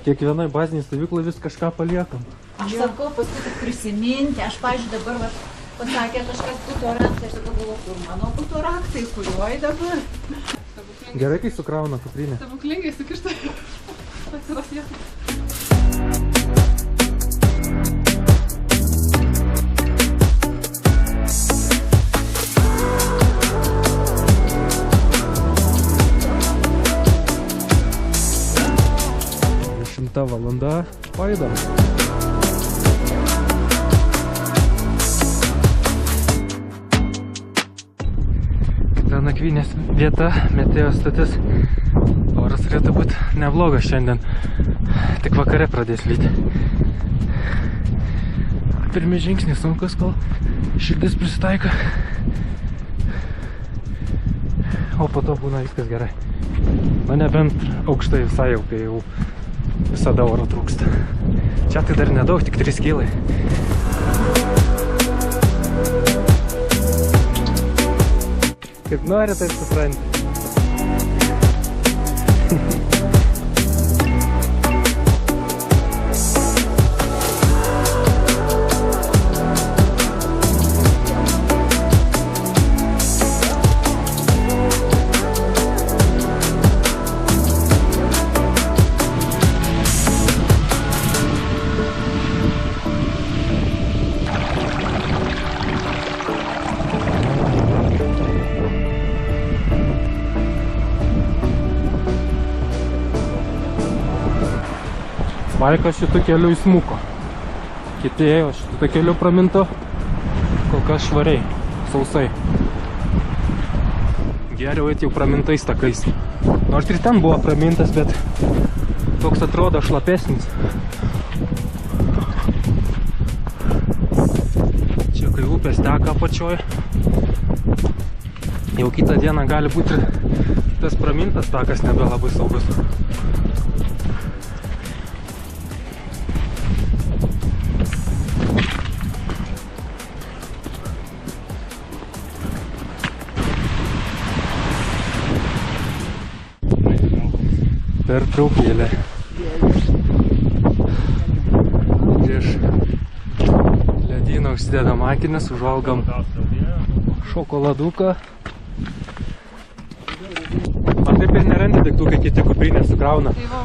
Kiekvienai baziniai stovyklai vis kažką paliekam. Aš sakau, paskui tik prisiminti, aš, pavyzdžiui, dabar pasakė kažkas buto raktai, aš sakau, kur mano buto raktai, kuriuoj dabar. Gerai, kai sukrauna kuprinę. Stebuklingai sukišta. Atsiras vietas. 10 valanda, pajudam. Kita nakvynės vieta, metėjo stotis. Oras turėtų būti neblogas šiandien, tik vakare pradės lyti. Pirmi žingsniai sunkus, kol širdis prisitaiko. O po to būna viskas gerai. Na nebent aukštai visai jau, kai jau visada oro trūksta. Čia tai dar nedaug, tik 3 kilai. Kaip nori, taip supranti. Vaikas šitų kelių įsmuko. Kiti ėjo šitų kelių praminto, kol kas švariai, sausai. Geriau eiti jau pramintais takais. Nors ir ten buvo pramintas, bet toks atrodo šlapesnis. Čia kai upės teka apačioj, jau kitą dieną gali būti tas pramintas takas nebelabai saugus. Pertraukėlė. Prieš ledyną užsidedam akinius, užvalgam šokoladuką. Man taip ir nerandi daiktų, kai kiti kuprinę sukrauna. Tai va.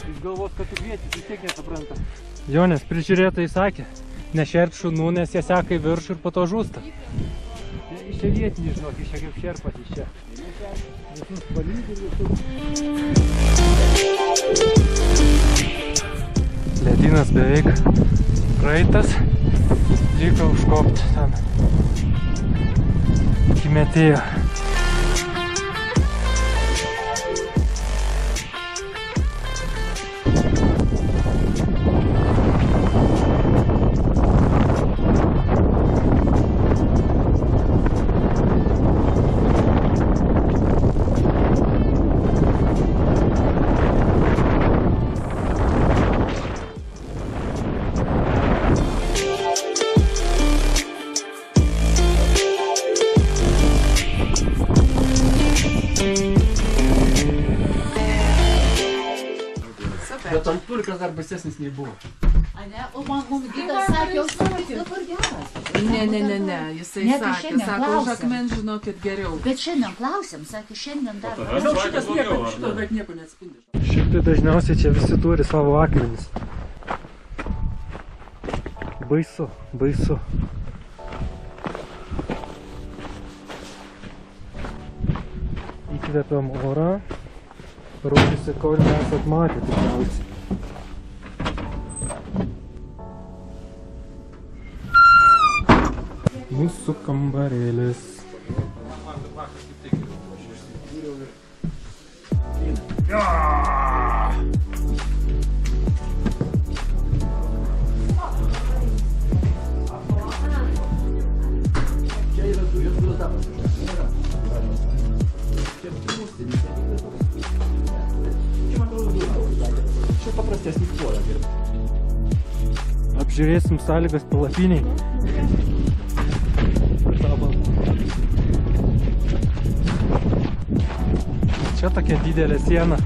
Jis galvos, kad tu vietis, vis tiek nesupranta. Jonės prižiūrėtojai sakė, nešerp šunų, nes jie seka į viršų ir po to žūsta. Iš čia vietinis, žinok, iš čia kaip šerpas iš čia. Visus palydį, visus. Ledynas beveik praeitas. Liko užkopti ten. Iki metėjo. Bet ant pulkas dar baisesnis nei buvo. Ane, o man gidas sakė, jau dabar geras. Ne, jisai sakė, sako, už akmens žinokit geriau. Bet šiandien klausėm, sakė, šiandien dar. Šitas beveik nieko neatspindi. Šiaip tai dažniausiai čia visi turi savo akmenis. Baisu, baisu. Įkvepiam orą. Rūpisi, kol nesat matę tikriausiai. Mūsų kambarėlis. Čia yra dujos tapas. Čia paprastesnis kloja dirba. Apžiūrėsim sąlygas palapiniai. Čia tokia didelė siena.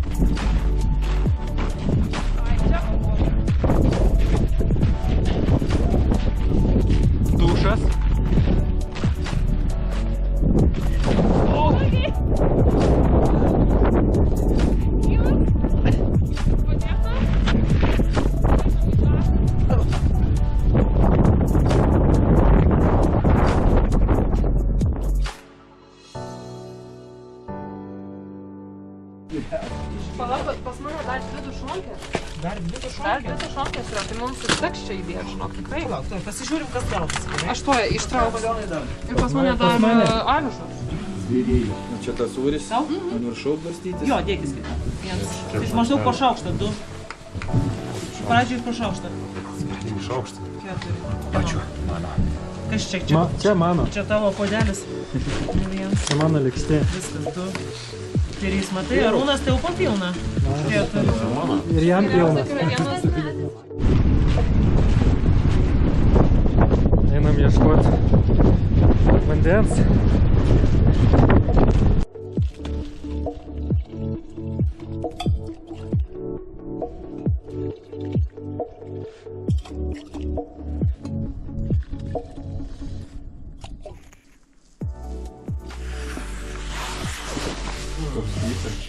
Dušas. Palauk, pas mane dar 2 dušonkės. Dar 2 dušonkės? Dar 2 dušonkės yra, tai mums užteks čia įdėti, žinok, tikrai. Palauk, tai pasižiūrim, kas gautas. Aš tuoj ištrauksiu. Ir pas mane dar avižas. Čia tas sūris, ant viršaus barstytis. Jo, dėkis kitą. Tai maždaug po šaukštą, 2. Pradžiai po šaukštą. Šaukštą. 4. Ačiū, mano. Kas čia? Čia mano. Čia tavo puodelis. 1. Čia mano likštė. Viskas, 2. 3, matai, Arūnas tai jau papilna. 4. Ir jam pilna. Einam ieškoti vandens.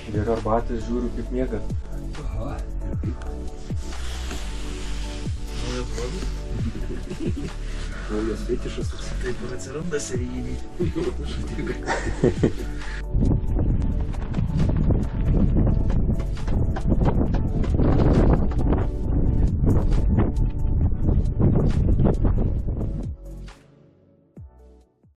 Geriu arbatės, žiūriu kaip miegat. Aha, ir kaip? Naujas hobis? Naujas fetišas. Taip ir atsiranda serijiniai.